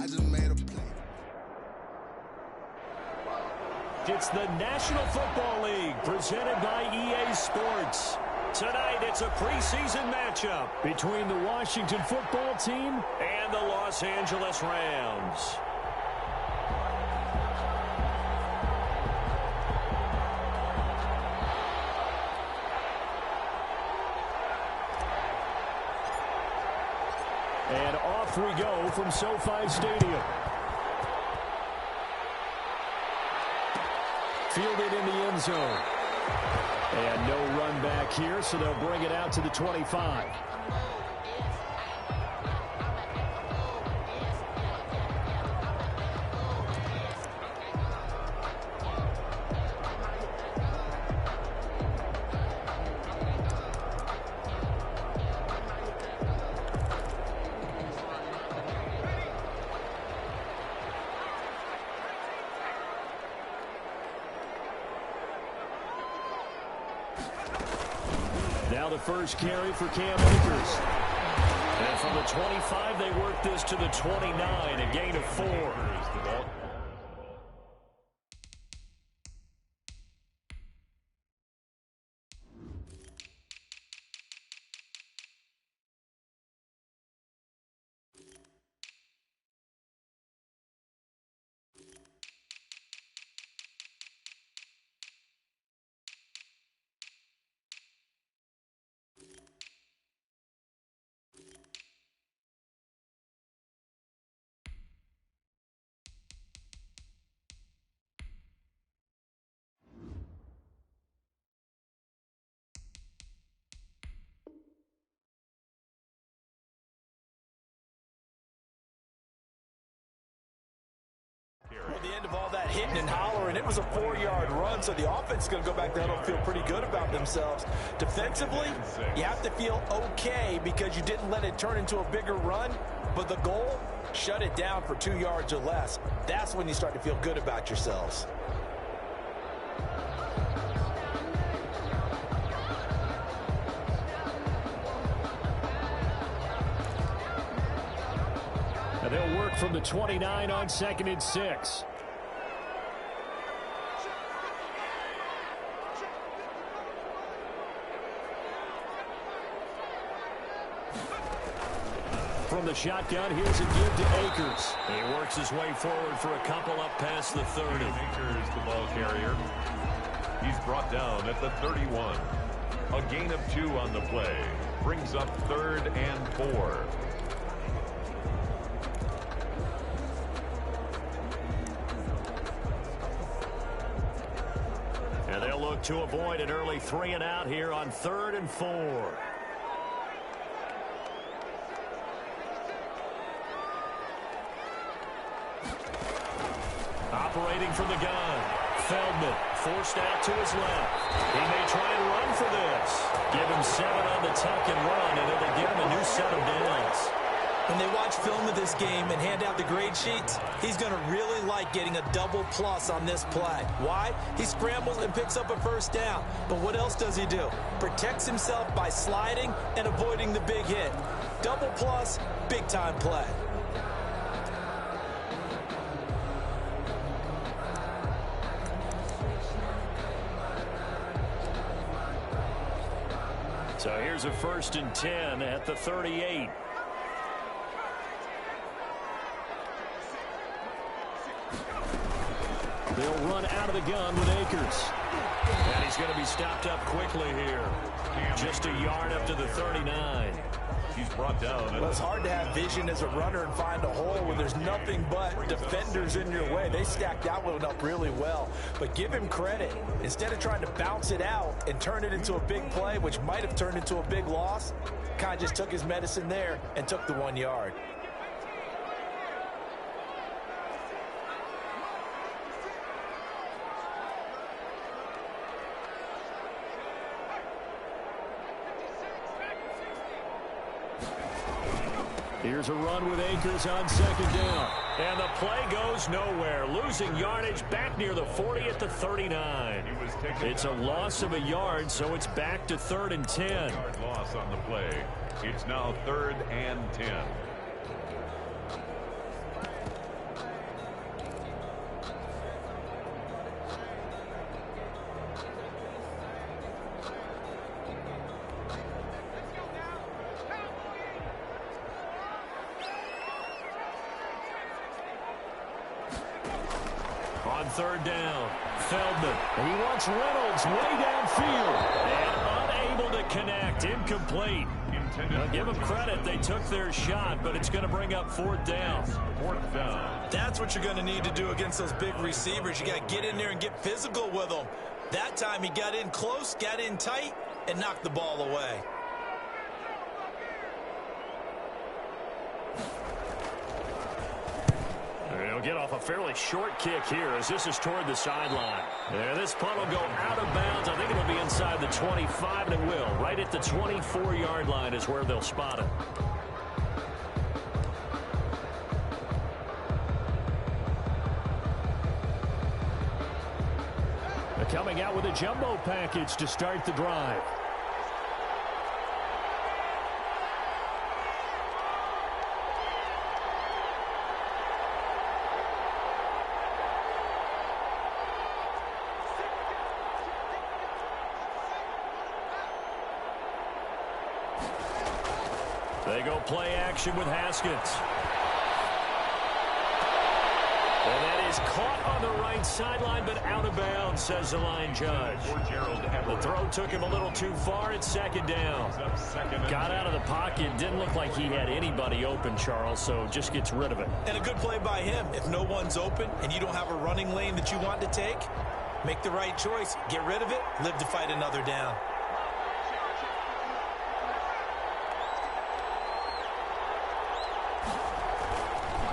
I just made a play. It's the National Football League presented by EA Sports. Tonight, it's a preseason matchup between the Washington football team and the Los Angeles Rams. And off we go from SoFi Stadium. Fielded in the end zone. And no run back here, so they'll bring it out to the 25. Now the first carry for Cam Akers. And from the 25, they work this to the 29, a gain of 4. At the end of all that hitting and hollering, it was a 4-yard run, so the offense is going to go back there and feel pretty good about themselves. Defensively, you have to feel okay because you didn't let it turn into a bigger run, but the goal, shut it down for 2 yards or less. That's when you start to feel good about yourselves. They'll work from the 29 on 2nd and 6. From the shotgun, here's a give to Akers. He works his way forward for a couple up past the 30. Akers, the ball carrier. He's brought down at the 31. A gain of 2 on the play. Brings up 3rd and 4. And they'll look to avoid an early 3 and out here on 3rd and 4. Operating from the gun. Feldman forced out to his left. He may try and run for this. Give him 7 on the tuck and run, and it'll give him a new set of downs. When they watch film of this game and hand out the grade sheets, he's going to really like getting a double plus on this play. Why? He scrambles and picks up a first down. But what else does he do? Protects himself by sliding and avoiding the big hit. Double plus, big time play. So here's a 1st and 10 at the 38. They'll run out of the gun with Akers. And he's going to be stopped up quickly here. Just a yard up to the 39. He's brought down. Well, it's hard to have vision as a runner and find a hole when there's nothing but defenders in your way. They stacked that one up really well. But give him credit. Instead of trying to bounce it out and turn it into a big play, which might have turned into a big loss, kind of just took his medicine there and took the 1 yard. Here's a run with Akers on 2nd down. And the play goes nowhere. Losing yardage back near the 40 at the 39. It's a loss of a yard, so it's back to 3rd and 10. Yard loss on the play. It's now 3rd and 10. On third down, Feldman. He wants Reynolds way downfield. And unable to connect. Incomplete. Now, give them credit. They took their shot, but it's going to bring up fourth down. Fourth down. That's what you're going to need to do against those big receivers. You got to get in there and get physical with them. That time he got in close, got in tight, and knocked the ball away. He'll get off a fairly short kick here as this is toward the sideline. Yeah, this punt will go out of bounds. I think it'll be inside the 25, and it will. Right at the 24-yard line is where they'll spot it. They're coming out with a jumbo package to start the drive. They go play action with Haskins. And that is caught on the right sideline, but out of bounds, says the line judge. The throw took him a little too far. It's second down. Got out of the pocket. Didn't look like he had anybody open, Charles, so just gets rid of it. And a good play by him. If no one's open and you don't have a running lane that you want to take, make the right choice. Get rid of it. Live to fight another down.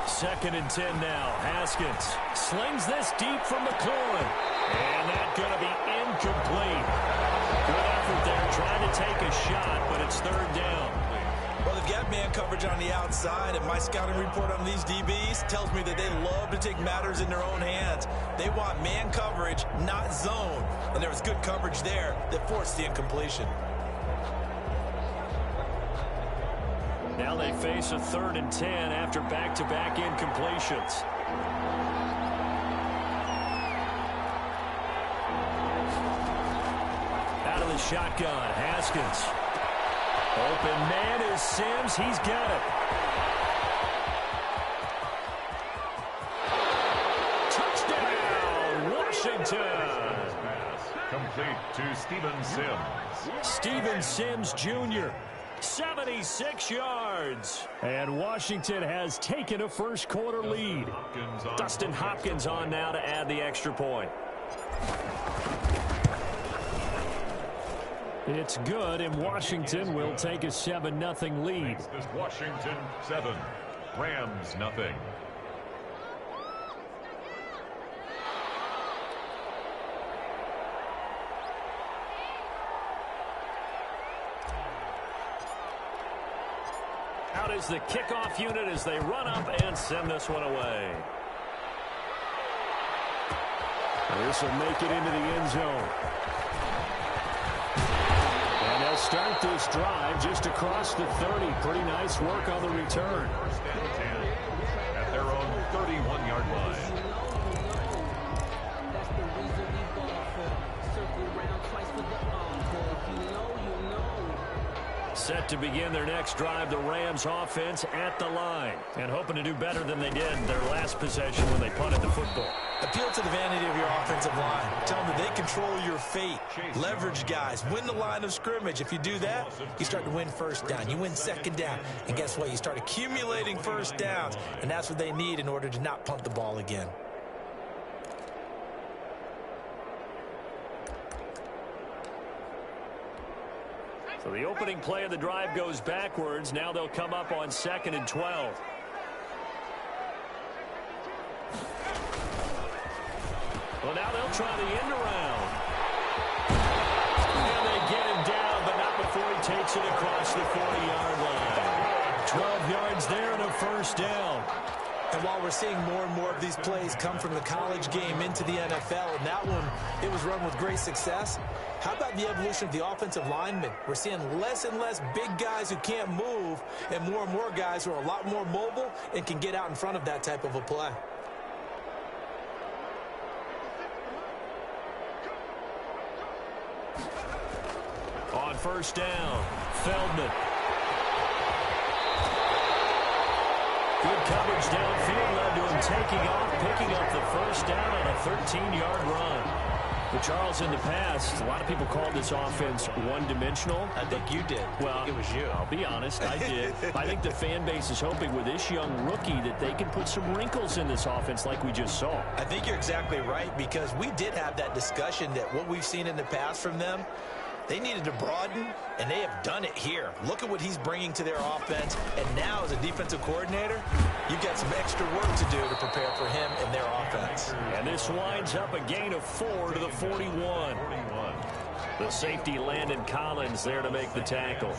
Second and 10 now. Haskins slings this deep from McLaurin. And that's going to be incomplete. Good effort there trying to take a shot, but it's third down. Well, they've got man coverage on the outside, and my scouting report on these DBs tells me that they love to take matters in their own hands. They want man coverage, not zone. And there was good coverage there that forced the incompletion. Now they face a third and 10 after back-to-back incompletions. Out of the shotgun, Haskins. Open man is Sims. He's got it. Touchdown, Washington. Complete to Steven Sims. Steven Sims Jr., 76 yards. And Washington has taken a first quarter lead. Dustin Hopkins on now to add the extra point. It's good, and Washington will take a 7-0 lead. This Washington 7, Rams 0. Out is the kickoff unit as they run up and send this one away. This will make it into the end zone. And they'll start this drive just across the 30. Pretty nice work on the return. First and 10 at their own 31-yard line. Set to begin their next drive, the Rams offense at the line. And hoping to do better than they did their last possession when they punted the football. Appeal to the vanity of your offensive line. Tell them that they control your fate. Leverage guys. Win the line of scrimmage. If you do that, you start to win first down. You win second down. And guess what? You start accumulating first downs. And that's what they need in order to not punt the ball again. So the opening play of the drive goes backwards. Now they'll come up on 2nd and 12. Well, now they'll try the end around. And they get him down, but not before he takes it across the 40-yard line. 12 yards there and a first down. And while we're seeing more and more of these plays come from the college game into the NFL, and that one, it was run with great success, how about the evolution of the offensive linemen? We're seeing less and less big guys who can't move and more guys who are a lot more mobile and can get out in front of that type of a play. On first down, Feldman. Good coverage downfield led to him taking off, picking up the first down on a 13-yard run. But Charles, in the past, a lot of people called this offense one-dimensional. I think you did. Well, it was you. I'll be honest, I did. I think the fan base is hoping with this young rookie that they can put some wrinkles in this offense like we just saw. I think you're exactly right, because we did have that discussion that what we've seen in the past from them, they needed to broaden, and they have done it here. Look at what he's bringing to their offense, and now as a defensive coordinator, you've got some extra work to do to prepare for him and their offense. And this winds up a gain of 4 to the 41. The safety Landon Collins there to make the tackle.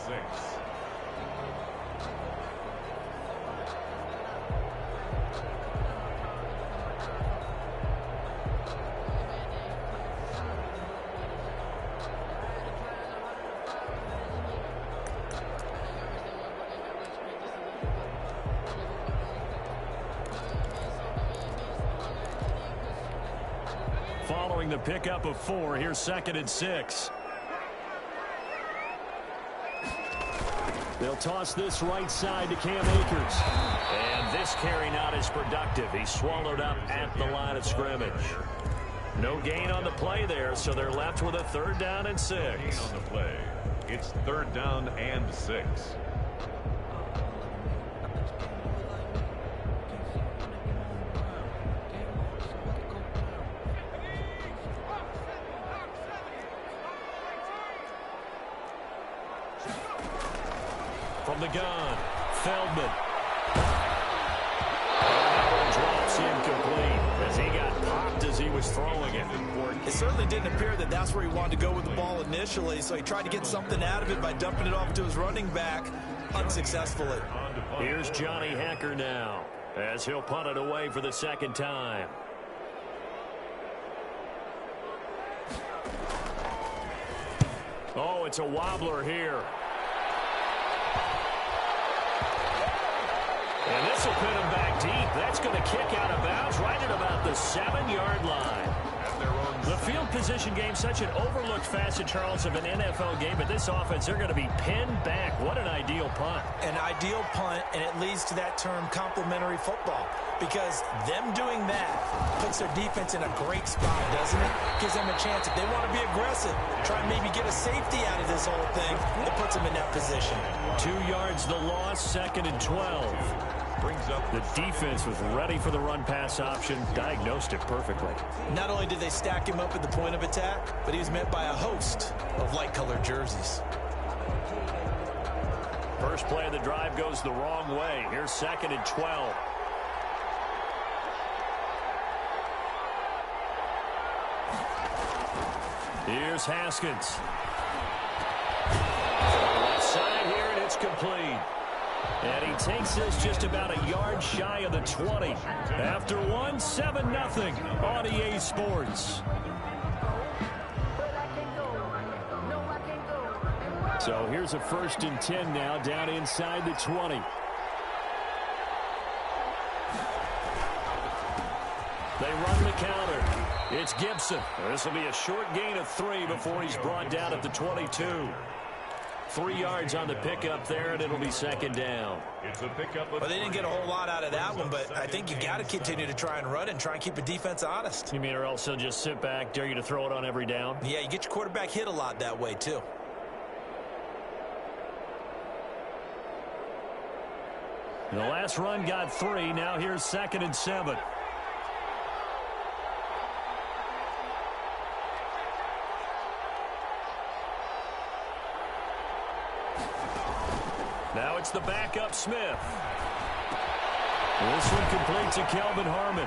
Following the pickup of 4, here's 2nd and 6. They'll toss this right side to Cam Akers. And this carry not as productive. He's swallowed up at the line of scrimmage. No gain on the play there, so they're left with a 3rd down and 6. Gain on the play. It's 3rd down and 6. From the gun, Feldman. Drops incomplete as he got popped as he was throwing it. It certainly didn't appear that that's where he wanted to go with the ball initially, so he tried to get something out of it by dumping it off to his running back unsuccessfully. Here's Johnny Hecker now as he'll punt it away for the 2nd time. Oh, it's a wobbler here. And this will put him back deep. That's going to kick out of bounds right at about the 7-yard line. The field position game, such an overlooked facet, Charles, of an NFL game. But this offense, they're going to be pinned back. What an ideal punt. An ideal punt, and it leads to that term complementary football. Because them doing that puts their defense in a great spot, doesn't it? Gives them a chance, if they want to be aggressive, try and maybe get a safety out of this whole thing. It puts them in that position. 2 yards the loss, 2nd and 12. Brings up the defense was ready for the run-pass option, diagnosed it perfectly. Not only did they stack him up at the point of attack, but he was met by a host of light-colored jerseys. First play of the drive goes the wrong way. Here's 2nd and 12. Here's Haskins. Left side here, and it's complete. And he takes this just about a yard shy of the 20. After 7-0 on EA Sports. So here's a 1st and 10 now, down inside the 20. They run the counter. It's Gibson. This will be a short gain of 3 before he's brought down at the 22. 3 yards on the pickup there, and it'll be 2nd down. It's a pickup. Well, they didn't get a whole lot out of that one, but I think you got to continue to try and run and try and keep the defense honest. You mean, or else they'll just sit back, dare you to throw it on every down? Yeah, you get your quarterback hit a lot that way, too. The last run got 3. Now here's 2nd and 7. Now it's the backup Smith. This one complete to Kelvin Harmon.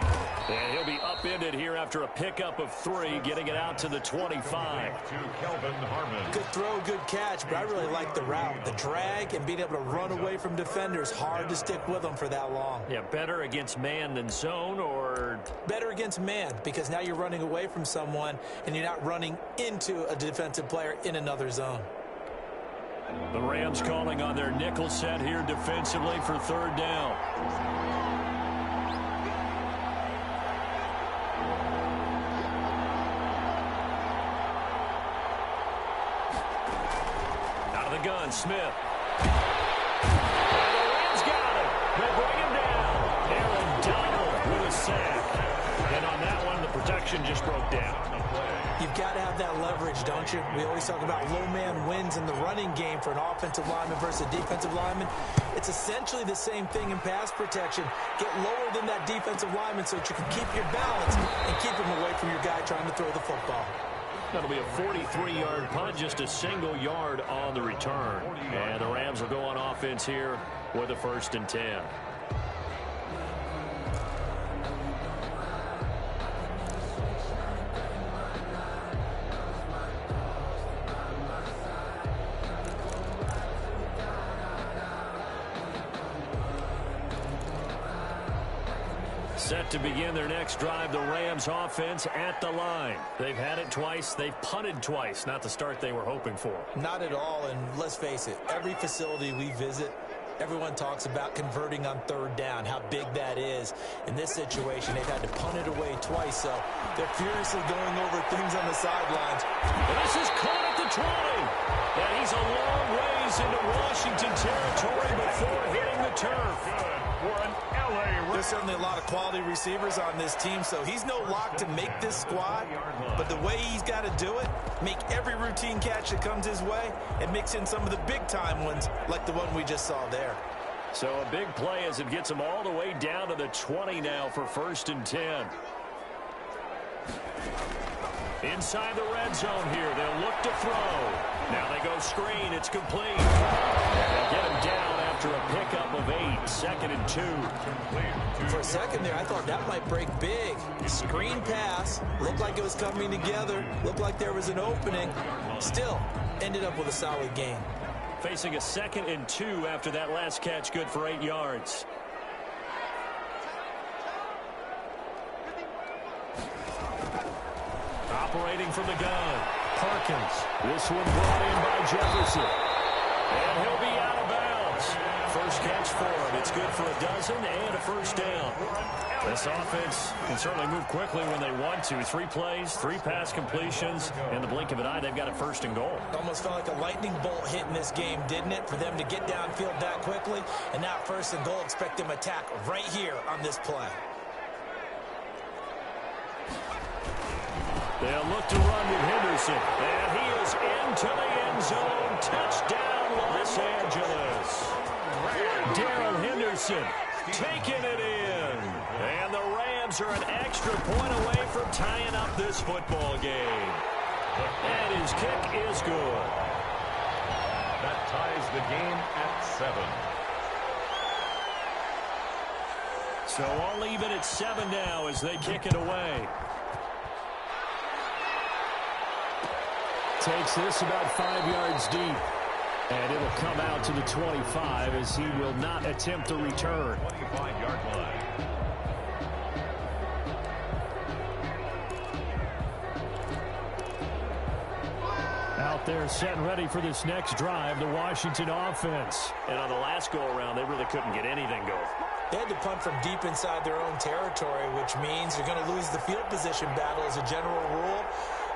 And he'll be upended here after a pickup of 3, getting it out to the 25. To Kelvin Harmon. Good throw, good catch, but I really like the route. The drag and being able to run away from defenders, hard to stick with them for that long. Yeah, better against man than zone, or? Better against man, because now you're running away from someone and you're not running into a defensive player in another zone. The Rams calling on their nickel set here defensively for 3rd down. Out of the gun, Smith. And the Rams got him. They bring him down. protection just broke down. You've got to have that leverage, don't you? We always talk about low man wins in the running game for an offensive lineman versus a defensive lineman. It's essentially the same thing in pass protection. Get lower than that defensive lineman so that you can keep your balance and keep him away from your guy trying to throw the football. That'll be a 43-yard punt, just a single yard on the return. And the Rams will go on offense here with a 1st and 10. Set to begin their next drive, the Rams offense at the line. They've had it twice. They've punted twice. Not the start they were hoping for. Not at all, and let's face it, every facility we visit, everyone talks about converting on 3rd down, how big that is. In this situation, they've had to punt it away twice, so they're furiously going over things on the sidelines. This is caught at the 20. And he's a long ways into Washington territory before hitting the turf. For an LA. There's certainly a lot of quality receivers on this team, so he's no lock to make this squad. But the way he's got to do it, make every routine catch that comes his way, and mix in some of the big-time ones like the one we just saw there. So a big play as it gets him all the way down to the 20 now for 1st and 10. Inside the red zone here, they'll look to throw. Now they go screen, it's complete. And they'll get him down after a pickup of 8, 2nd and 2. For a second there, I thought that might break big. Screen pass, looked like it was coming together, looked like there was an opening. Still, ended up with a solid gain. Facing a 2nd and 2 after that last catch, good for 8 yards. Operating from the gun, Perkins. This one brought in by Jefferson. And he'll be out of bounds. First catch for him. It's good for a dozen and a 1st down. This offense can certainly move quickly when they want to. 3 plays, 3 pass completions. In the blink of an eye, they've got a 1st and goal. Almost felt like a lightning bolt hit in this game, didn't it? For them to get downfield that quickly. And now 1st and goal, expect them to attack right here on this play. They'll look to run with Henderson. And he is into the end zone. Touchdown, Los Angeles. Darrell Henderson taking it in. And the Rams are an extra point away from tying up this football game. And his kick is good. That ties the game at 7. So all even at 7 now as they kick it away. Takes this about 5 yards deep. And it'll come out to the 25 as he will not attempt a return. 25-yard line. Out there set and ready for this next drive, the Washington offense. And on the last go-around, they really couldn't get anything going. They had to punt from deep inside their own territory, which means you're going to lose the field position battle as a general rule.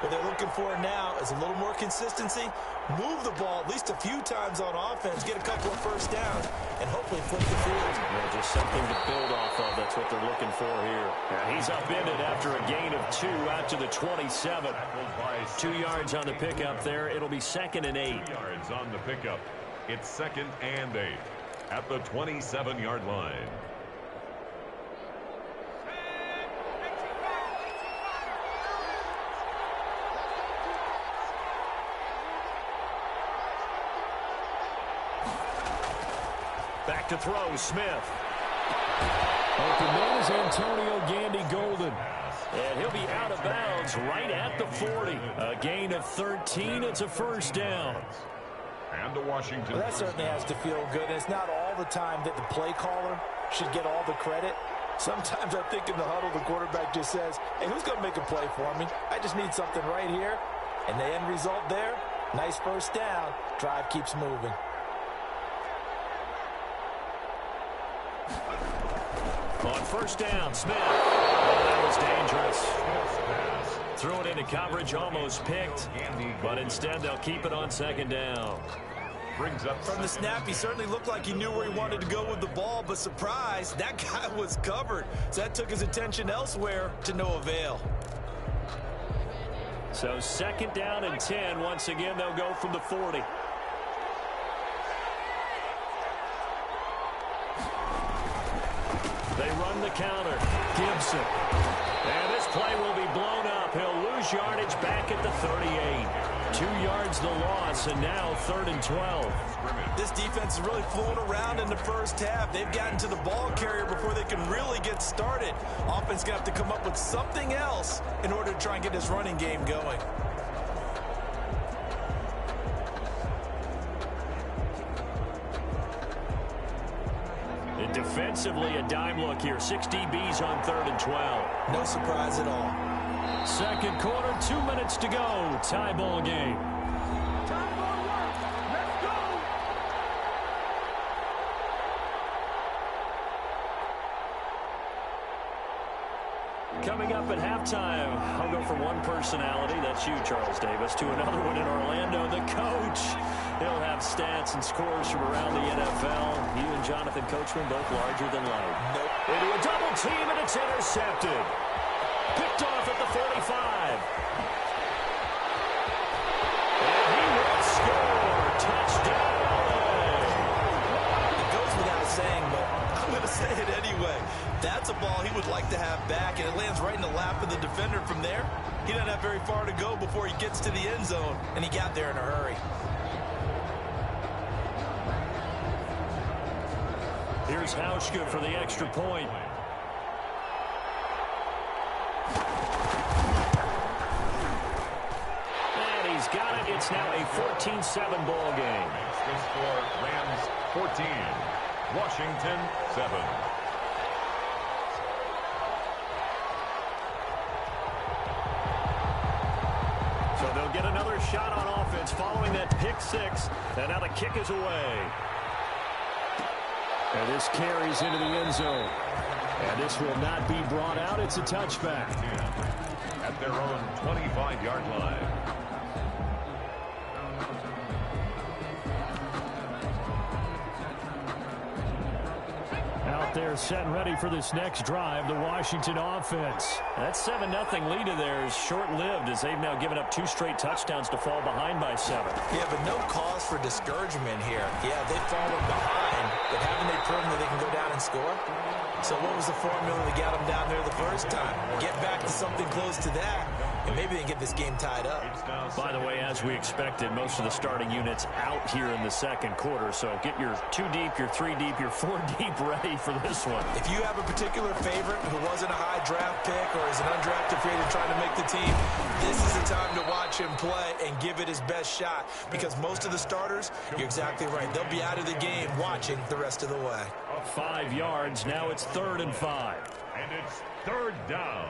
What they're looking for now is a little more consistency, move the ball at least a few times on offense, get a couple of 1st downs, and hopefully flip the field. Yeah, just something to build off of. That's what they're looking for here. Yeah, he's upended after a gain of 2 out to the 27. 2 yards on the pickup there. It'll be 2nd and 8. 2 yards on the pickup. It's 2nd and 8 at the 27-yard line. Back to throw, Smith. Open man is Antonio Gandy Golden. And he'll be out of bounds right at the 40. A gain of 13. It's a 1st down. And to Washington. Well, that certainly has to feel good. And it's not all the time that the play caller should get all the credit. Sometimes I think in the huddle, the quarterback just says, hey, who's going to make a play for me? I just need something right here. And the end result there, nice 1st down. Drive keeps moving. On 1st down, Smith. Oh, that was dangerous. Threw it into coverage, almost picked. But instead, they'll keep it on 2nd down. Brings up from the snap, he certainly looked like he knew where he wanted to go with the ball, but surprise, that guy was covered. So that took his attention elsewhere to no avail. So 2nd down and 10. Once again, they'll go from the 40. They run the counter. Gibson. And this play will be blown up. He'll lose yardage back at the 38. 2 yards the loss, and now 3rd and 12. This defense is really fooling around in the first half. They've gotten to the ball carrier before they can really get started. Offense going to have to come up with something else in order to try and get this running game going. And defensively, a dime look here. 6 DBs on 3rd and 12. No surprise at all. 2nd quarter, 2 minutes to go. Tie ball game. Coming up at halftime, I'll go from one personality, that's you, Charles Davis, to another one in Orlando, the coach. He'll have stats and scores from around the NFL. You and Jonathan Coachman both larger than life. Nope. Into a double team, and it's intercepted. Picked off at the 45. And he will score. Touchdown. It goes without saying, but I'm going to say it anyway. That's a ball he would like to have back, and it lands right in the lap of the defender from there. He doesn't have very far to go before he gets to the end zone, and he got there in a hurry. Here's Hauschka for the extra point. And he's got it. It's now a 14-7 ball game. The score, Rams 14, Washington 7. So they'll get another shot on offense following that pick 6. And now the kick is away. And this carries into the end zone. And this will not be brought out. It's a touchback. At their own 25-yard line. Out there set and ready for this next drive, the Washington offense. That 7-0 lead of theirs short-lived as they've now given up 2 straight touchdowns to fall behind by 7. Yeah, but no cause for discouragement here. Yeah, they've fallen behind, but haven't they proven that they can go down and score? So what was the formula that got them down there the first time? Get back to something close to that, and maybe they can get this game tied up. By the way, as we expected, most of the starting units out here in the 2nd quarter. So get your 2 deep, your 3 deep, your 4 deep ready for this one. If you have a particular favorite who wasn't a high draft pick or is an undrafted free agent trying to make the team, this is the time to watch him play and give it his best shot, because most of the starters, you're exactly right, they'll be out of the game watching the rest of the way. 5 yards. Now it's 3rd and 5. And it's 3rd down.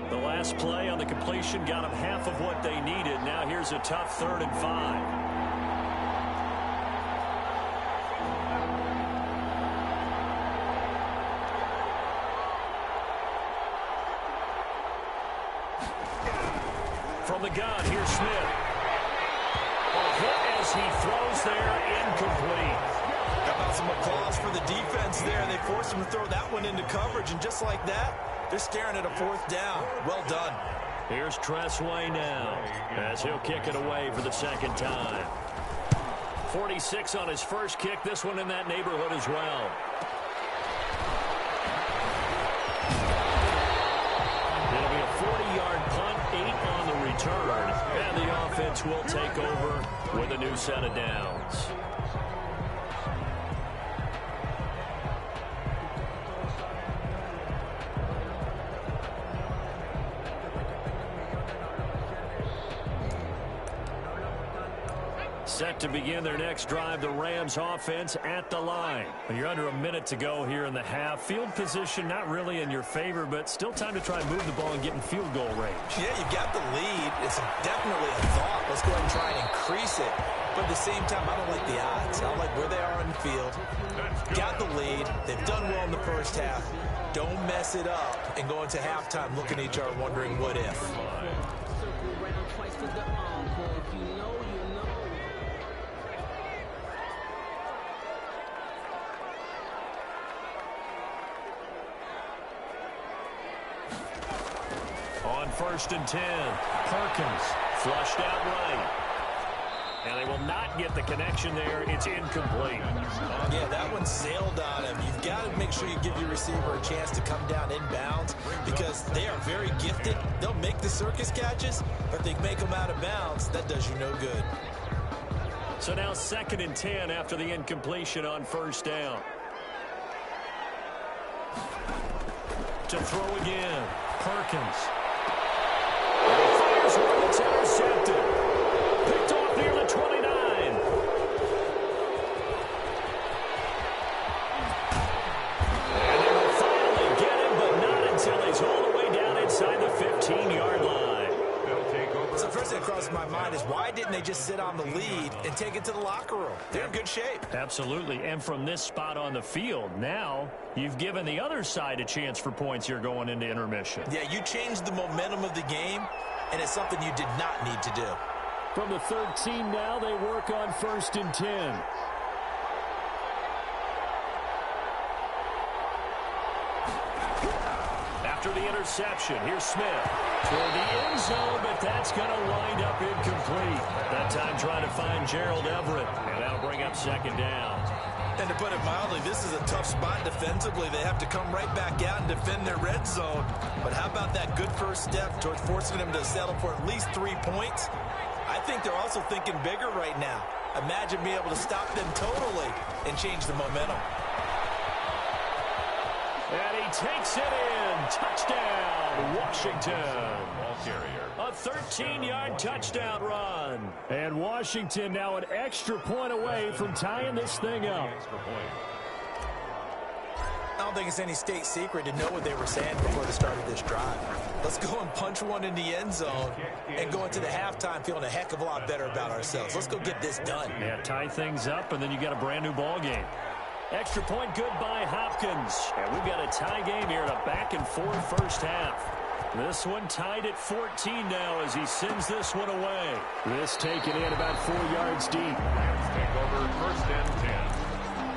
The last play on the completion got them half of what they needed. Now here's a tough 3rd and 5. From the gun, here's Smith. A hit as he throws there, incomplete. How about some applause for the defense there? They forced him to throw that one into coverage, and just like that, they're staring at a 4th down. Well done. Here's Tressway now as he'll kick it away for the 2nd time. 46 on his first kick. This one in that neighborhood as well. It'll be a 40-yard punt, 8 on the return, and the offense will take over with a new set of downs. Set to begin their next drive, the Rams offense at the line. You're under a minute to go here in the half. Field position not really in your favor, but still time to try and move the ball and get in field goal range. Yeah, you've got the lead. It's definitely a thought. Let's go ahead and try and increase it. But at the same time, I don't like the odds. I don't like where they are on the field. Got the lead. They've done well in the first half. Don't mess it up and go into halftime looking at each other wondering what if. 1st and 10. Perkins flushed out right. And they will not get the connection there. It's incomplete. Yeah, that one sailed on him. You've got to make sure you give your receiver a chance to come down inbounds because they are very gifted. They'll make the circus catches, but if they make them out of bounds, that does you no good. So now 2nd and 10 after the incompletion on 1st down. To throw again. Perkins. And he fires one that's intercepted. Picked off near the 29. And they will finally get him, but not until he's all the way down inside the 15-yard line. They'll take over. So the first thing that crosses my mind is why didn't they just sit on the lead and take it to the locker room? They're in good shape. Absolutely. And from this spot on the field, now you've given the other side a chance for points here going into intermission. Yeah, you changed the momentum of the game, and it's something you did not need to do. From the 13 now, they work on 1st and 10. After the interception, here's Smith. Toward the end zone, but that's going to wind up incomplete. That time trying to find Gerald Everett, and that'll bring up 2nd down. And to put it mildly, this is a tough spot defensively. They have to come right back out and defend their red zone. But how about that good first step towards forcing them to settle for at least 3 points? I think they're also thinking bigger right now. Imagine being able to stop them totally and change the momentum. And he takes it in. Touchdown, Washington. Ball carrier. A 13-yard touchdown run. And Washington now an extra point away from tying this thing up. Extra point. I don't think it's any state secret to know what they were saying before the start of this drive. Let's go and punch one in the end zone and go into the halftime feeling a heck of a lot better about ourselves. Let's go get this done. Yeah, tie things up, and then you got a brand new ball game. Extra point good by Hopkins. And we've got a tie game here in a back-and-forth first half. This one tied at 14 now as he sends this one away. This taken in about 4 yards deep. Rams take over 1st and 10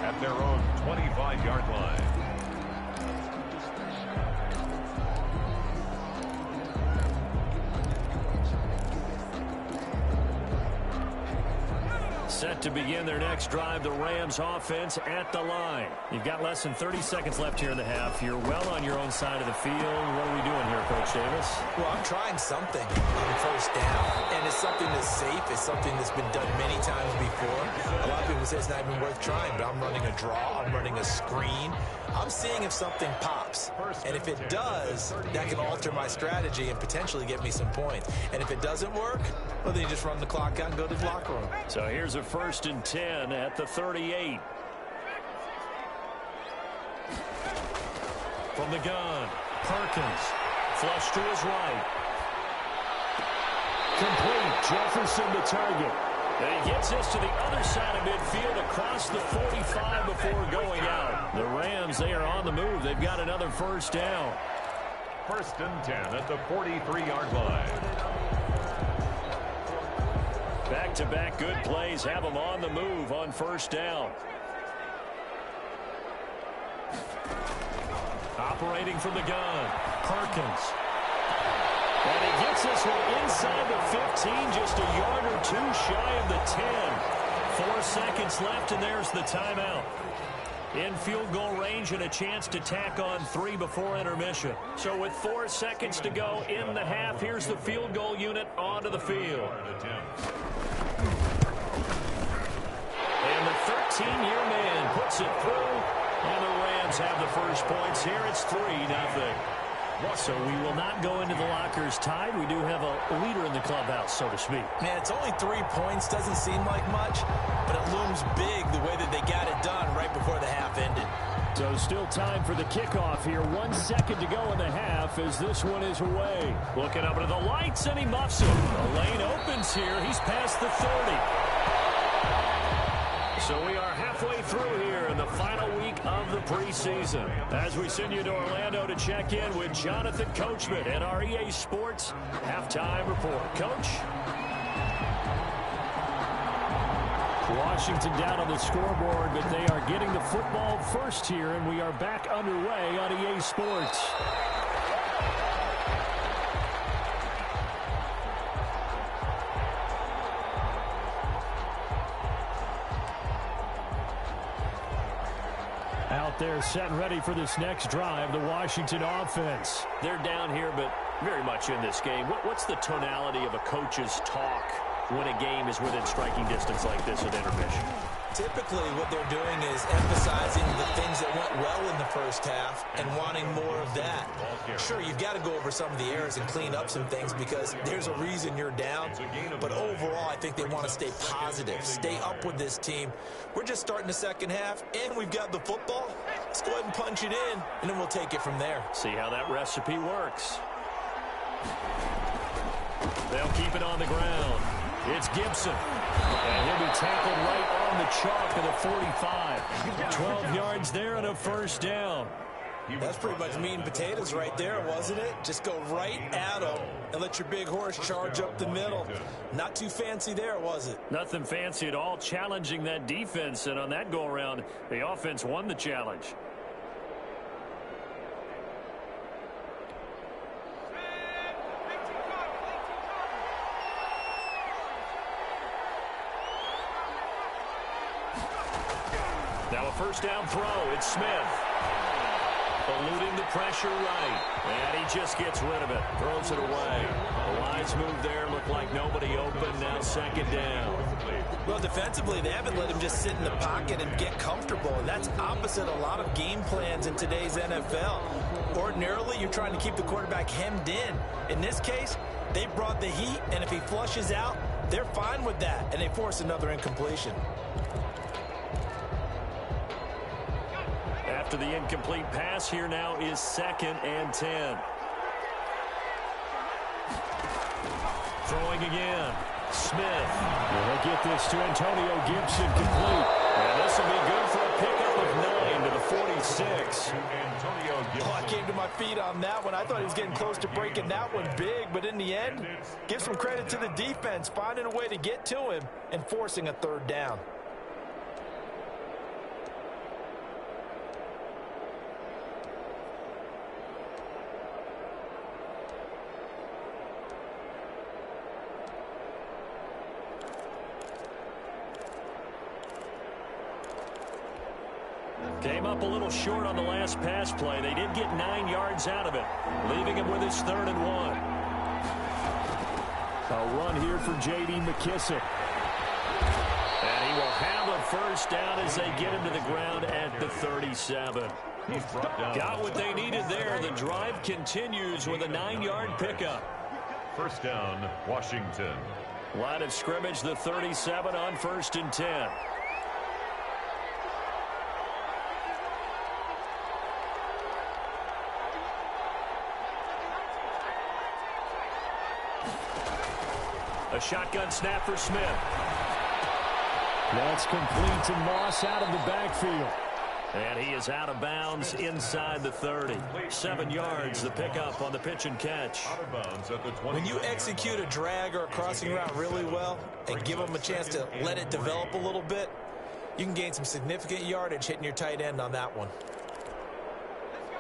at their own 25-yard line. Set to begin their next drive, the Rams offense at the line. You've got less than 30 seconds left here in the half. You're well on your own side of the field. What are we doing here, Coach Davis? Well, I'm trying something on 1st down, and it's something that's safe. It's something that's been done many times before. A lot of people say it's not even worth trying, but I'm running a draw. I'm running a screen. I'm seeing if something pops, and if it does, that can alter my strategy and potentially get me some points. And if it doesn't work, well, then you just run the clock out and go to the locker room. So here's a 1st and 10 at the 38. From the gun, Perkins, flush to his right. Complete, Jefferson the target. And he gets this to the other side of midfield across the 45 before going out. The Rams, they are on the move. They've got another 1st down. 1st and 10 at the 43-yard line. Back-to-back good plays have them on the move on 1st down. Operating from the gun, Perkins. And he gets this one inside the 15, just a yard or two shy of the 10. 4 seconds left, and there's the timeout. In field goal range and a chance to tack on 3 before intermission. So with 4 seconds to go in the half, here's the field goal unit onto the field. And the 13-year man puts it through, and the Rams have the first points here. It's 3-0. So we will not go into the lockers tied. We do have a leader in the clubhouse, so to speak. Man, it's only 3 points. Doesn't seem like much, but it looms big the way that they got it done right before the half ended. So still time for the kickoff here. 1 second to go in the half as this one is away. Looking up into the lights, and he muffs it. The lane opens here. He's past the 30. So we are halfway through here in the final week of the preseason. As we send you to Orlando to check in with Jonathan Coachman at our EA Sports Halftime Report. Coach? Washington down on the scoreboard, but they are getting the football first here, and we are back underway on EA Sports. Out there set and ready for this next drive, the Washington offense. They're down here, but very much in this game. What's the tonality of a coach's talk when a game is within striking distance like this at intermission? Typically, what they're doing is emphasizing the things that went well in the first half and wanting more of that. Sure, you've got to go over some of the errors and clean up some things because there's a reason you're down. But overall, I think they want to stay positive, stay up with this team. We're just starting the second half, and we've got the football. Let's go ahead and punch it in, and then we'll take it from there. See how that recipe works. They'll keep it on the ground. It's Gibson. And he'll be tackled right on the chalk of the 45. 12 yards there and a first down. That's pretty much meat and potatoes right there, wasn't it? Just go right at him and let your big horse charge up the middle. Not too fancy there, was it? Nothing fancy at all, challenging that defense. And on that go-around, the offense won the challenge. Now a first down throw. It's Smith. Eluding the pressure right. And he just gets rid of it. Throws it away. The wise move there. Looked like nobody open. Now second down. Well, defensively, they haven't let him just sit in the pocket and get comfortable. And that's opposite a lot of game plans in today's NFL. Ordinarily, you're trying to keep the quarterback hemmed in. In this case, they brought the heat, and if he flushes out, they're fine with that, and they force another incompletion. After the incomplete pass, here now is 2nd and 10. Throwing again. Smith. They'll get this to Antonio Gibson complete. And this will be good for a pickup of 9 to the 46. Oh, I came to my feet on that one. I thought he was getting close to breaking that one big, but in the end, give some credit to the defense, finding a way to get to him and forcing a third down. Came up a little short on the last pass play. They did get 9 yards out of it, leaving him with his 3rd and 1. A run here for J.D. McKissick. And he will have a first down as they get him to the ground at the 37. Got what they needed there. The drive continues with a 9-yard pickup. First down, Washington. Line of scrimmage, the 37 on 1st and 10. A shotgun snap for Smith. That's complete to Moss out of the backfield. And he is out of bounds inside the 30. 7 yards, the pickup on the pitch and catch. Out of bounds at the 20. When you execute a drag or a crossing route really well and give them a chance to let it develop a little bit, you can gain some significant yardage hitting your tight end on that one.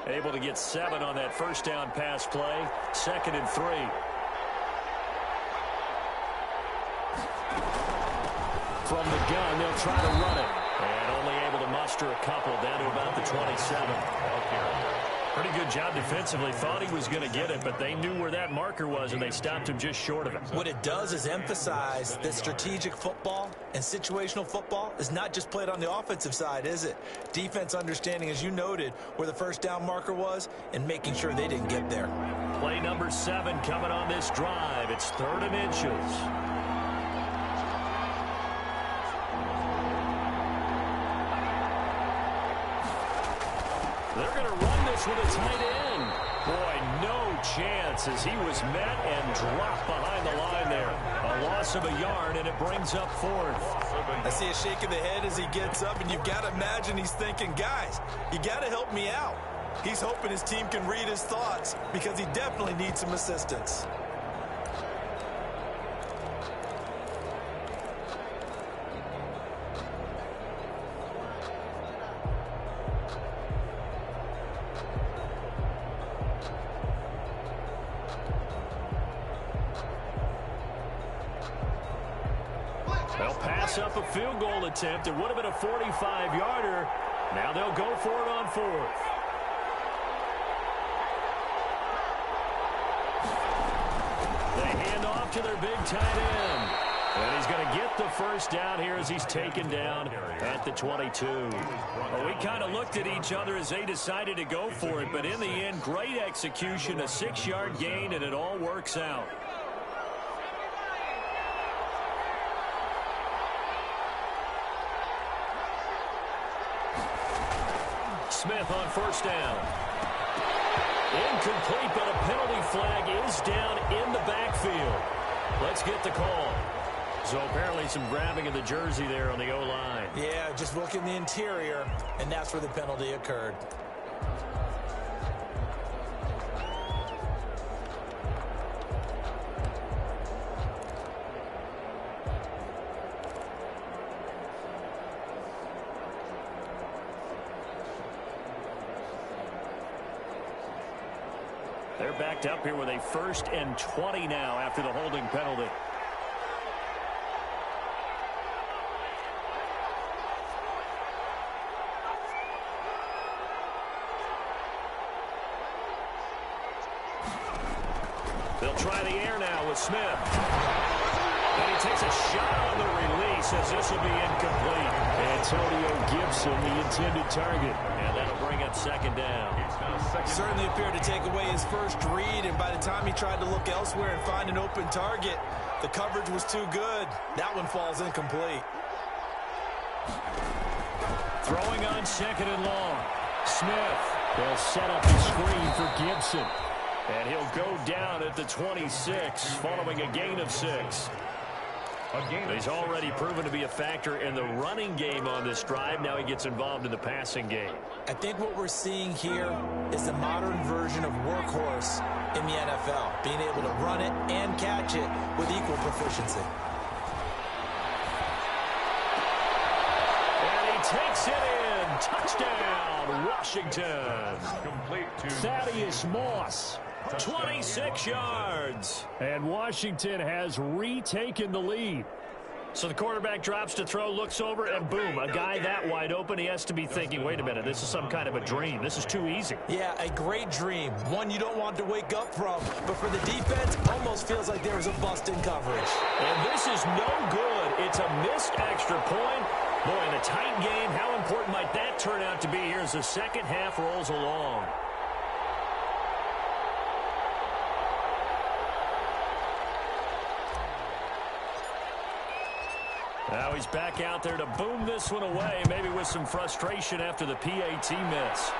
Able to get 7 on that first down pass play. 2nd and 3. From the gun, they'll try to run it. And only able to muster a couple down to about the 27. Pretty good job defensively. Thought he was going to get it, but they knew where that marker was, and they stopped him just short of it. What it does is emphasize that strategic football and situational football is not just played on the offensive side, is it? Defense understanding, as you noted, where the first down marker was and making sure they didn't get there. Play number 7 coming on this drive. It's 3rd and inches. They're going to run this with a tight end. Boy, no chance as he was met and dropped behind the line there. A loss of a yard, and it brings up 4th. I see a shake of the head as he gets up, and you've got to imagine he's thinking, guys, you got to help me out. He's hoping his team can read his thoughts because he definitely needs some assistance. They'll pass up a field goal attempt. It would have been a 45-yarder. Now they'll go for it on fourth. They hand off to their big tight end. And he's going to get the first down here as he's taken down at the 22. Well, we kind of looked at each other as they decided to go for it. But in the end, great execution, a 6-yard gain, and it all works out. Smith on first down. Incomplete, but a penalty flag is down in the backfield. Let's get the call. So apparently some grabbing of the jersey there on the O-line. Yeah, just look in the interior, and that's where the penalty occurred. They're backed up here with a 1st and 20 now after the holding penalty. They'll try the air now with Smith. And he takes a shot on the release as this will be incomplete. Antonio Gibson, the intended target. And that'll bring up 2nd down. Certainly appeared to take away his first read, and by the time he tried to look elsewhere and find an open target, the coverage was too good. That one falls incomplete. Throwing on 2nd and long. Smith. They'll set up the screen for Gibson. And he'll go down at the 26 following a gain of 6. He's already proven to be a factor in the running game on this drive. Now he gets involved in the passing game. I think what we're seeing here is the modern version of workhorse in the NFL, being able to run it and catch it with equal proficiency. And he takes it in. Touchdown, Washington. Complete to Thaddeus Moss. 26 yards. And Washington has retaken the lead. So the quarterback drops to throw, looks over, and boom, a guy that wide open, he has to be thinking, wait a minute, this is some kind of a dream. This is too easy. Yeah, a great dream. One you don't want to wake up from. But for the defense, almost feels like there was a bust in coverage. And this is no good. It's a missed extra point. Boy, in a tight game, how important might that turn out to be here as the second half rolls along? Now he's back out there to boom this one away, maybe with some frustration after the PAT miss.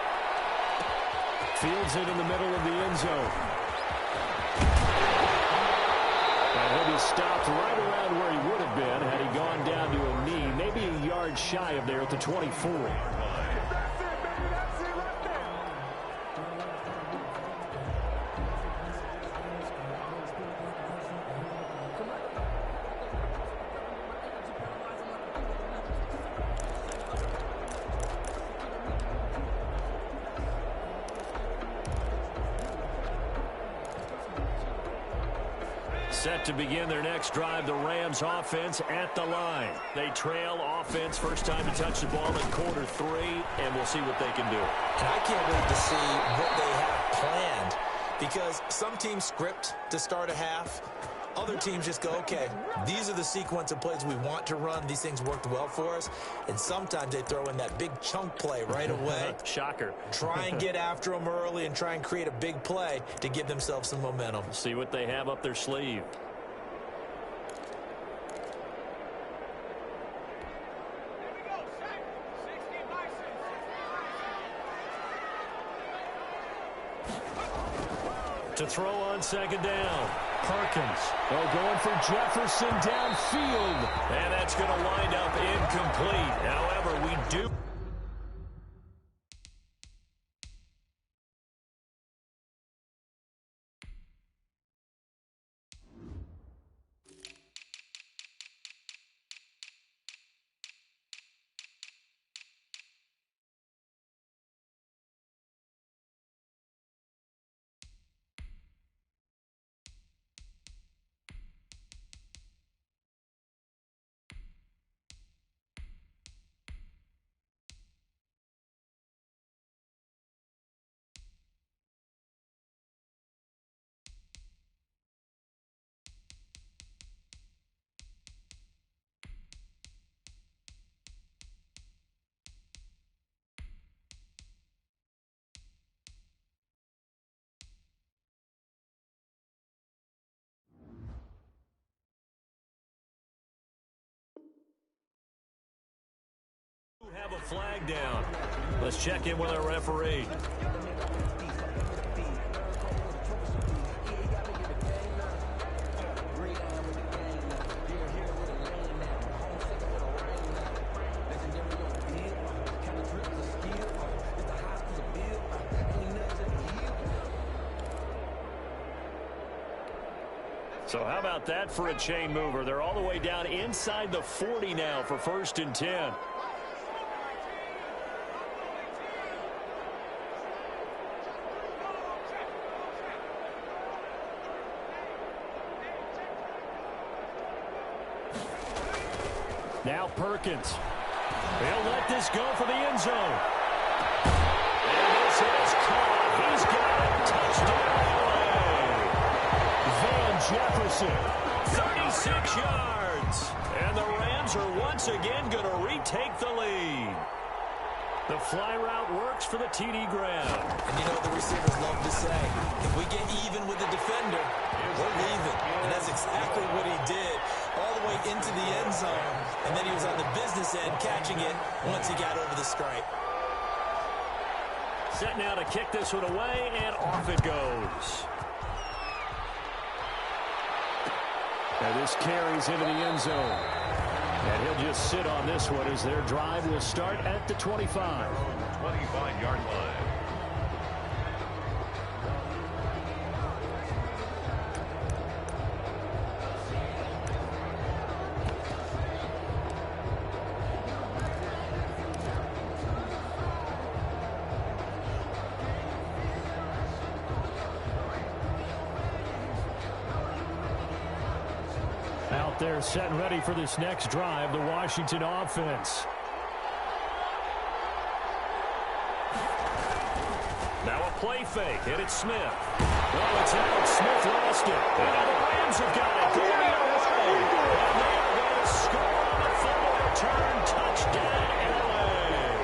Fields it in the middle of the end zone. And he'll be stopped right around where he would have been had he gone down to a knee, maybe a yard shy of there at the 24. Set to begin their next drive, the Rams offense at the line. They trail offense, first time to touch the ball in quarter 3, and we'll see what they can do. And I can't wait to see what they have planned, because some teams script to start a half. Other teams just go, okay, these are the sequence of plays we want to run. These things worked well for us. And sometimes they throw in that big chunk play right away. Shocker. Try and get after them early and try and create a big play to give themselves some momentum. See what they have up their sleeve. To throw on second down. Perkins. Oh, going for Jefferson downfield. And that's going to wind up incomplete. However, we do flag down. Let's check in with our referee. So how about that for a chain mover? They're all the way down inside the 40 now for 1st and 10. Now Perkins. He'll let this go for the end zone. And this is caught. He's got it. Touchdown. Jefferson, 36 yards. And the Rams are once again going to retake the lead. The fly route works for the TD grab. And you know what the receivers love to say? If we get even with the defender, we're leaving. And that's exactly what he did all the way into the end zone. And then he was on the business end catching it once he got over the stripe. Set now to kick this one away, and off it goes. And this carries into the end zone. And he'll just sit on this one as their drive will start at the 25. 25-yard line. Out there set and ready for this next drive, the Washington offense. Now a play fake, and it's Smith. Oh, it's out. Smith lost it. And the Rams have got it. Going away. And they are going to score on the fumble return. Touchdown, LA.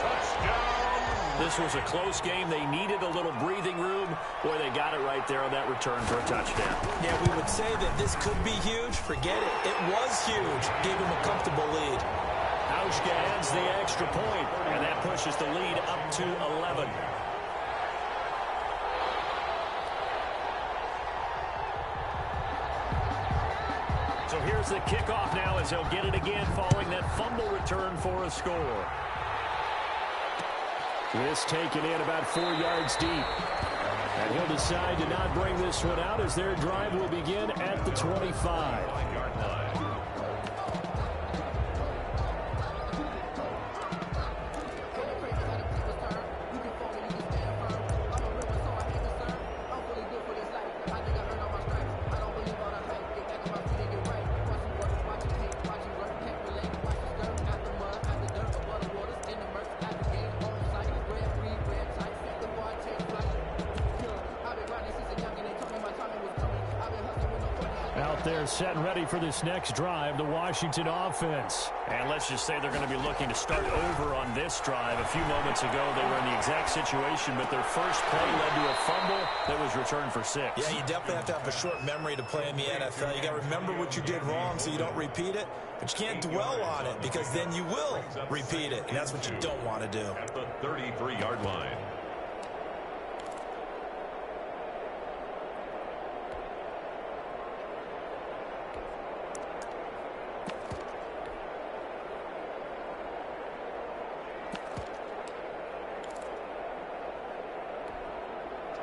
Touchdown. This was a close game. They needed a little breathing room. Boy, they got it right there on that return for a touchdown. Yeah, we would say that this could be huge. Forget it. It was huge. Gave him a comfortable lead. Hauschka adds the extra point, and that pushes the lead up to 11. So here's the kickoff now as he'll get it again following that fumble return for a score. This taken in about 4 yards deep. And he'll decide to not bring this one out as their drive will begin at the 25-yard line. They're set and ready for this next drive, the Washington offense. And let's just say they're going to be looking to start over on this drive. A few moments ago, they were in the exact situation, but their first play led to a fumble that was returned for 6. Yeah, you definitely have to have a short memory to play in the NFL. You got to remember what you did wrong so you don't repeat it, but you can't dwell on it because then you will repeat it, and that's what you don't want to do. At the 33-yard line.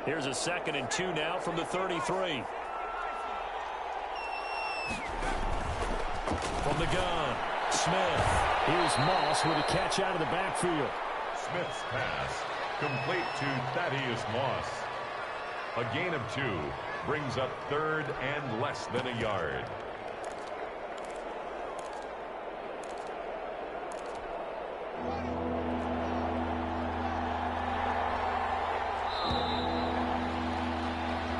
Here's a 2nd and 2 now from the 33. From the gun, Smith. Here's Moss with a catch out of the backfield. Smith's pass complete to Thaddeus Moss. A gain of 2 brings up 3rd and less than a yard.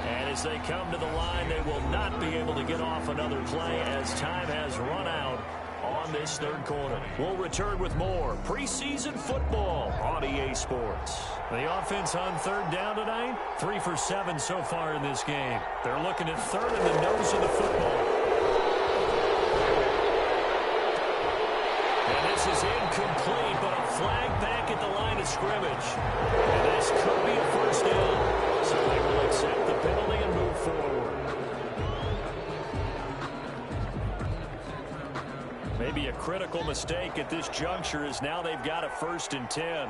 As they come to the line, they will not be able to get off another play as time has run out on this 3rd quarter. We'll return with more preseason football on EA Sports. The offense on 3rd down tonight, 3 for 7 so far in this game. They're looking at 3rd in the nose of the football. And this is incomplete, but a flag back at the line of scrimmage. And this could be a first down. So they will accept the penalty and move forward. Maybe a critical mistake at this juncture as now they've got a 1st and 10.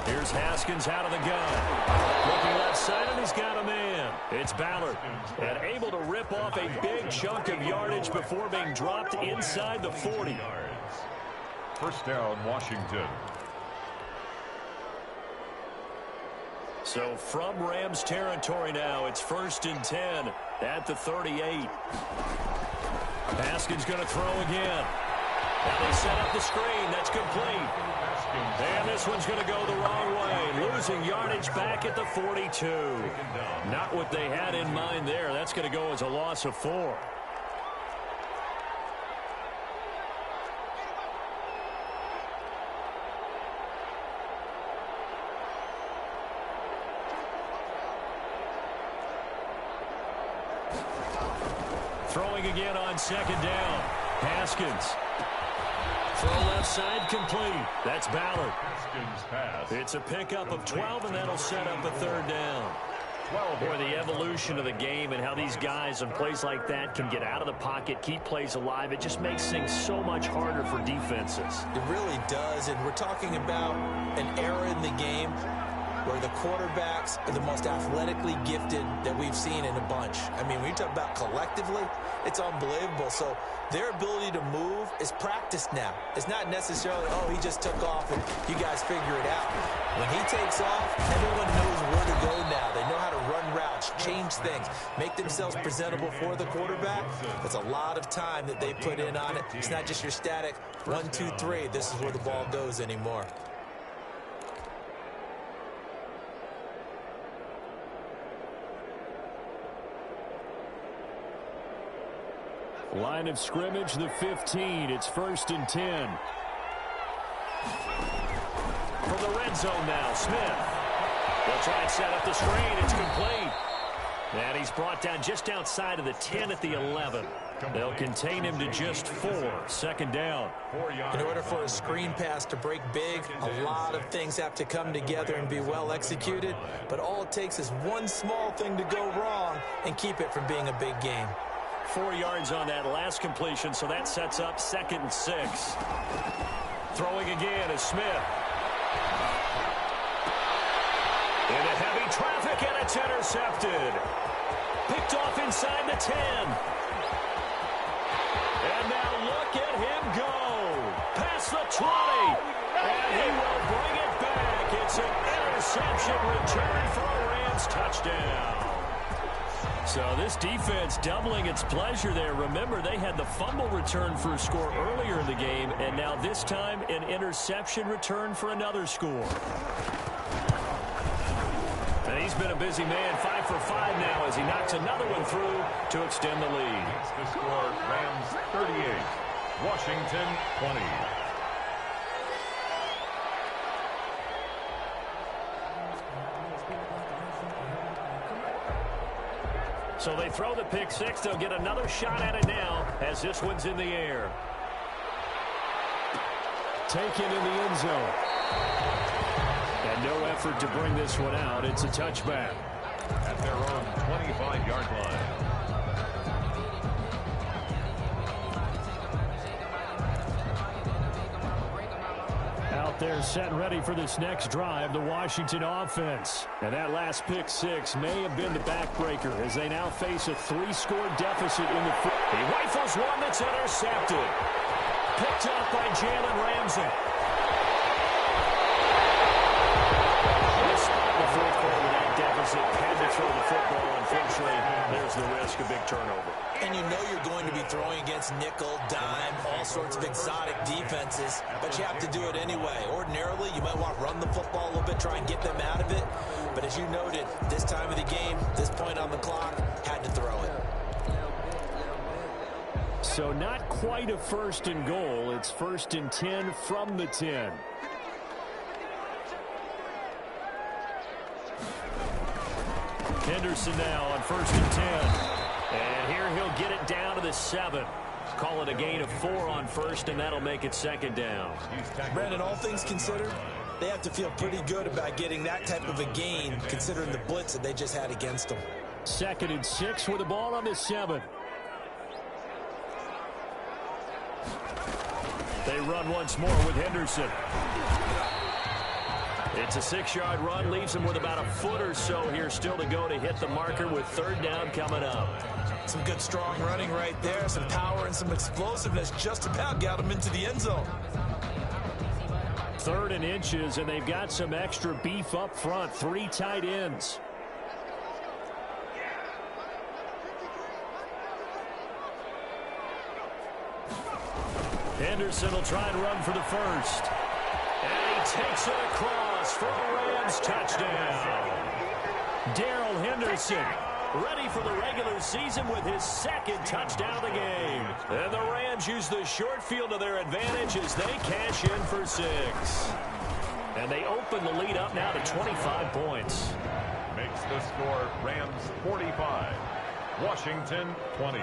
Here's Haskins out of the gun. Looking left side, and he's got a man. It's Ballard, and able to rip off a big chunk of yardage before being dropped inside the 40. First down, Washington. So from Rams territory now, it's 1st and 10 at the 38. Haskins going to throw again. Now they set up the screen. That's complete. And this one's going to go the wrong way. Losing yardage back at the 42. Not what they had in mind there. That's going to go as a loss of 4. Throwing again on 2nd down. Haskins. Throw left side complete. That's Ballard. Haskins pass. It's a pickup of 12, and that'll set up a 3rd down. Boy, the evolution of the game and how these guys in plays like that can get out of the pocket, keep plays alive, it just makes things so much harder for defenses. It really does, and we're talking about an era in the game where the quarterbacks are the most athletically gifted that we've seen in a bunch. I mean, when you talk about collectively, it's unbelievable. So their ability to move is practiced now. It's not necessarily, oh, he just took off and you guys figure it out. When he takes off, everyone knows where to go now. They know how to run routes, change things, make themselves presentable for the quarterback. That's a lot of time that they put in on it. It's not just your static 1, 2, 3. This is where the ball goes anymore. Line of scrimmage, the 15. It's 1st and 10. From the red zone now, Smith. They'll try and set up the screen. It's complete. And he's brought down just outside of the 10 at the 11. They'll contain him to just 4. 2nd down. In order for a screen pass to break big, a lot of things have to come together and be well executed. But all it takes is one small thing to go wrong and keep it from being a big game. 4 yards on that last completion, so that sets up 2nd and 6. Throwing again is Smith. Into heavy traffic, and it's intercepted. Picked off inside the 10. And now look at him go. Past the 20. And he will bring it back. It's an interception return for a Rams touchdown. So this defense doubling its pleasure there. Remember, they had the fumble return for a score earlier in the game, and now this time an interception return for another score. And he's been a busy man, 5 for 5 now as he knocks another one through to extend the lead. It's the score, Rams 38, Washington 20. So they throw the pick 6. They'll get another shot at it now as this one's in the air. Taken in the end zone. And no effort to bring this one out. It's a touchback. At their own 25-yard line. Out there set ready for this next drive, the Washington offense. And that last pick 6 may have been the backbreaker as they now face a 3-score deficit in the fourth. He rifles one that's intercepted. Picked up by Jalen Ramsey. This the fourth quarter with that deficit. Had to throw the football. Unfortunately, there's the risk of big turnover. And you know you're going to be throwing against nickel, dime, all sorts of exotic defenses, but you have to do it anyway. Ordinarily, you might want to run the football a little bit, try and get them out of it. But as you noted, this time of the game, this point on the clock, had to throw it. So not quite a 1st and goal. It's 1st and 10 from the 10. Henderson now on 1st and 10. And here he'll get it down to the 7. Call it a gain of 4 on 1st, and that'll make it 2nd down. Brandon, all things considered, they have to feel pretty good about getting that type of a gain, considering the blitz that they just had against them. 2nd and 6 with the ball on the 7. They run once more with Henderson. It's a 6-yard run, leaves him with about a foot or so here still to go to hit the marker with 3rd down coming up. Some good strong running right there, some power and some explosiveness just about got him into the end zone. 3rd and inches, and they've got some extra beef up front. 3 tight ends. Henderson will try and run for the 1st. And he takes it across for a Rams touchdown. Darrell Henderson ready for the regular season with his 2nd touchdown of the game. And the Rams use the short field to their advantage as they cash in for 6. And they open the lead up now to 25 points. Makes the score Rams 45, Washington 20.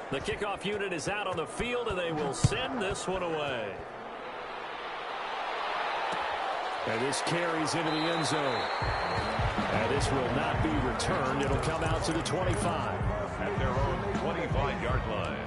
The kickoff unit is out on the field, and they will send this one away. And this carries into the end zone. And this will not be returned. It'll come out to the 25. At their own 25-yard line.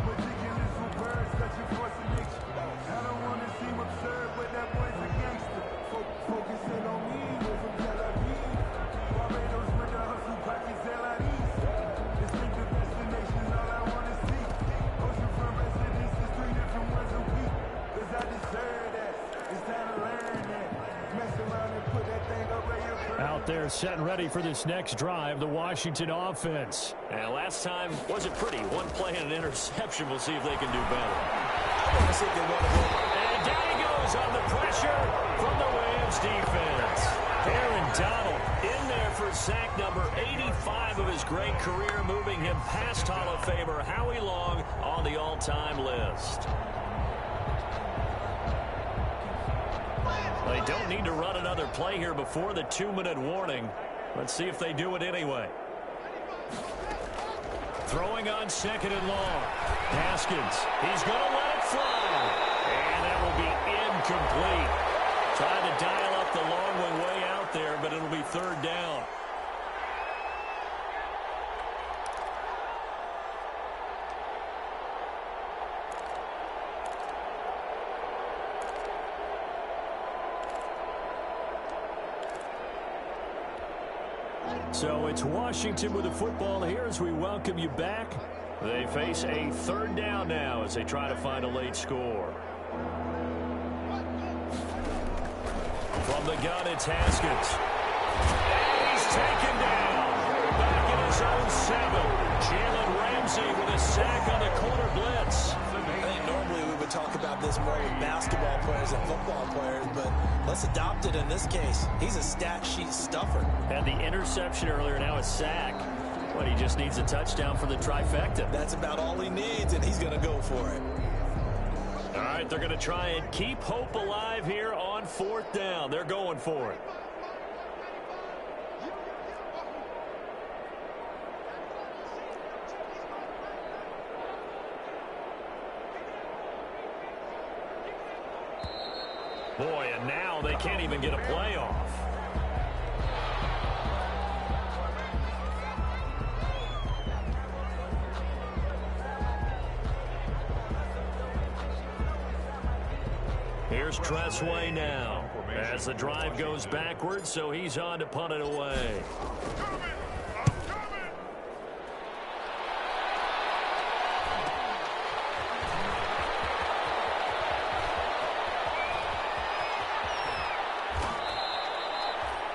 Out there set and ready for this next drive, the Washington offense. And last time wasn't pretty. One play and an interception. We'll see if they can do better. I want to see if they want to win. And down he goes on the pressure from the Rams defense. Aaron Donald in there for sack number 85 of his great career, moving him past Hall of Famer Howie Long on the all-time list. They don't need to run another play here before the 2-minute warning. Let's see if they do it anyway. Throwing on 2nd and long. Haskins, he's going to let it fly. And that will be incomplete. Trying to dial up the long one way out there, but it'll be 3rd down. So it's Washington with the football here as we welcome you back. They face a 3rd down now as they try to find a late score. From the gun, it's Haskins. And he's taken down. Back in his own 7. Jalen Ramsey with a sack on the corner blitz. I think normally we would talk about this more with basketball players and football players, but let's adopt it in this case. He's a stat sheet stuffer. Had the interception earlier, now a sack. But he just needs a touchdown for the trifecta. That's about all he needs, and he's going to go for it. All right, they're going to try and keep hope alive here on 4th down. They're going for it. Boy, and now they can't even get a play off. Here's Tressway now as the drive goes backwards, so he's on to punt it away.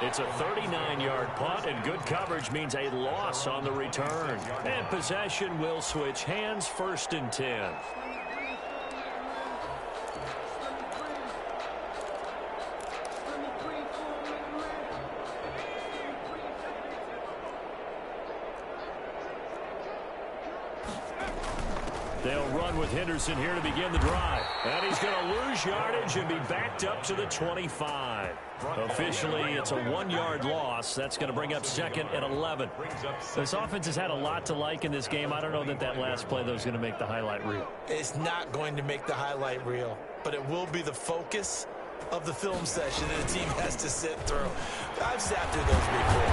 It's a 39-yard punt, and good coverage means a loss on the return. And possession will switch hands, 1st and 10. They'll run with Henderson here to begin the drive. And he's going to lose yardage and be backed up to the 25. Officially, it's a 1-yard loss. That's going to bring up 2nd and 11. This offense has had a lot to like in this game. I don't know that last play, though, is going to make the highlight reel. It's not going to make the highlight reel, but it will be the focus of the film session that the team has to sit through. I've sat through those before.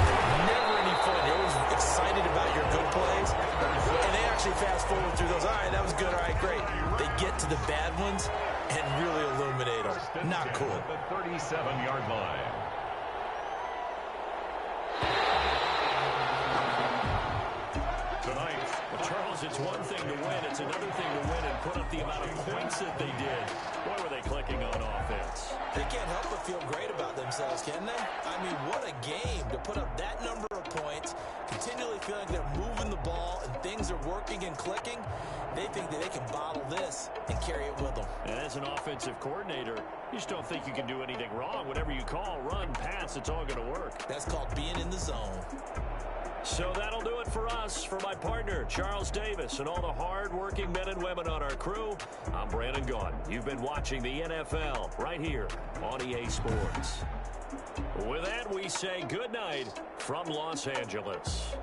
Never any fun. You're always excited about your good plays, and they actually fast forward through those. All right, that was good. All right, great. They get to the bad ones and really illuminate them. Not cool. The 37-yard line. Tonight, Charles, it's one thing to win. It's another thing to win and put up the amount of points that they did. Boy, were they clicking on offense. They can't help but feel great about themselves, can they? I mean, what a game to put up that number of points, continually feeling they're moving the ball and things are working and clicking. They think that they can bottle this and carry it with them. And as an offensive coordinator, you just don't think you can do anything wrong. Whatever you call, run, pass, it's all going to work. That's called being in the zone. So that'll do it for us. For my partner, Charles Davis, and all the hard-working men and women on our crew, I'm Brandon Gaudin. You've been watching the NFL right here on EA Sports. With that, we say good night from Los Angeles.